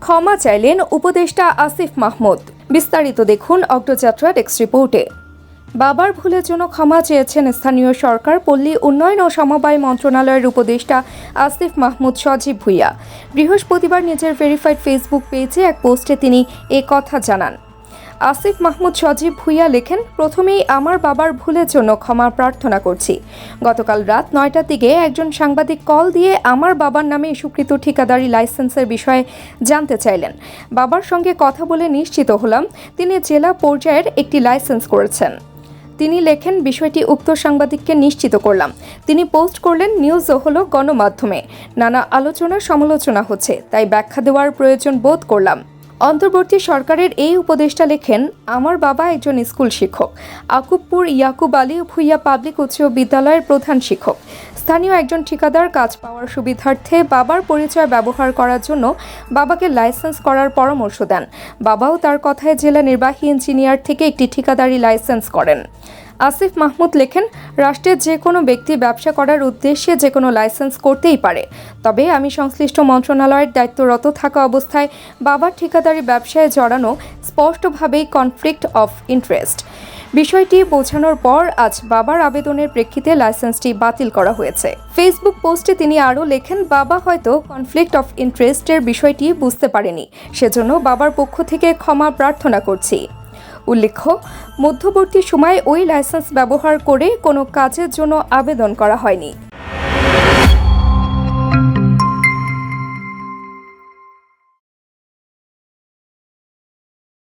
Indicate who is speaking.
Speaker 1: ক্ষমা চাইলেন উপদেষ্টা আসিফ মাহমুদ। বিস্তারিত দেখুন অগ্রযাত্রা ডেস্ক রিপোর্টে। বাবার ভুলের জন্য ক্ষমা চেয়েছেন স্থানীয় সরকার পল্লী উন্নয়ন ও সমবায় মন্ত্রণালয়ের উপদেষ্টা আসিফ মাহমুদ সজীব ভুঁইয়া। বৃহস্পতিবার নিজের ভেরিফাইড ফেসবুক পেজে এক পোস্টে তিনি এ কথা জানান। আসিফ মাহমুদ সজীব ভুঁইয়া লেখেন, প্রথমেই আমার বাবার ভুলের জন্য ক্ষমা প্রার্থনা করছি। গতকাল রাত 9টার দিকে একজন সাংবাদিক কল দিয়ে আমার বাবার নামে স্বীকৃত ঠিকাদারি লাইসেন্সের বিষয়ে জানতে চাইলেন। বাবার সঙ্গে কথা বলে নিশ্চিত হলাম তিনি জেলা পর্যায়ের একটি লাইসেন্স করেছেন। তিনি লেখেন, বিষয়টি উক্ত সাংবাদিককে নিশ্চিত করলাম। তিনি পোস্ট করলেন, নিউজও হলো গণমাধ্যমে, নানা আলোচনা সমালোচনা হচ্ছে, তাই ব্যাখ্যা দেওয়ার প্রয়োজন বোধ করলাম। অন্তর্বর্তী সরকারের এই উপদেষ্টা লেখেন, আমার বাবা একজন স্কুল শিক্ষক, আকুবপুর ইয়াকুব আলী ভুঁইয়া পাবলিক উচ্চ বিদ্যালয়ের প্রধান শিক্ষক। স্থানীয় একজন ঠিকাদার কাজ পাওয়ার সুবিধার্থে বাবার পরিচয় ব্যবহার করার জন্য বাবাকে লাইসেন্স করার পরামর্শ দেন। বাবাও তার কথায় জেলা নির্বাহী ইঞ্জিনিয়ার থেকে একটি ঠিকাদারি লাইসেন্স করেন। আসিফ মাহমুদ লেখেন, রাষ্ট্রের যে কোনো ব্যক্তি ব্যবসা করার উদ্দেশ্যে যে কোনো লাইসেন্স করতেই পারে, তবে আমি সংশ্লিষ্ট মন্ত্রণালয়ের দায়িত্বরত থাকা অবস্থায় বাবার ঠিকাদারি ব্যবসায় জড়ানো স্পষ্টভাবেই কনফ্লিক্ট অফ ইন্টারেস্ট। বিষয়টি বোঝানোর পর আজ বাবার আবেদনের প্রেক্ষিতে লাইসেন্সটি বাতিল করা হয়েছে। ফেসবুক পোস্টে তিনি আরও লেখেন, বাবা হয়তো কনফ্লিক্ট অফ ইন্টারেস্টের বিষয়টি বুঝতে পারেনি, সেজন্য বাবার পক্ষ থেকে ক্ষমা প্রার্থনা করছি। উল্লেখ্য, মধ্যবর্তী সময়ে ওই লাইসেন্স ব্যবহার করে কোনো কাজের জন্য আবেদন করা হয়নি।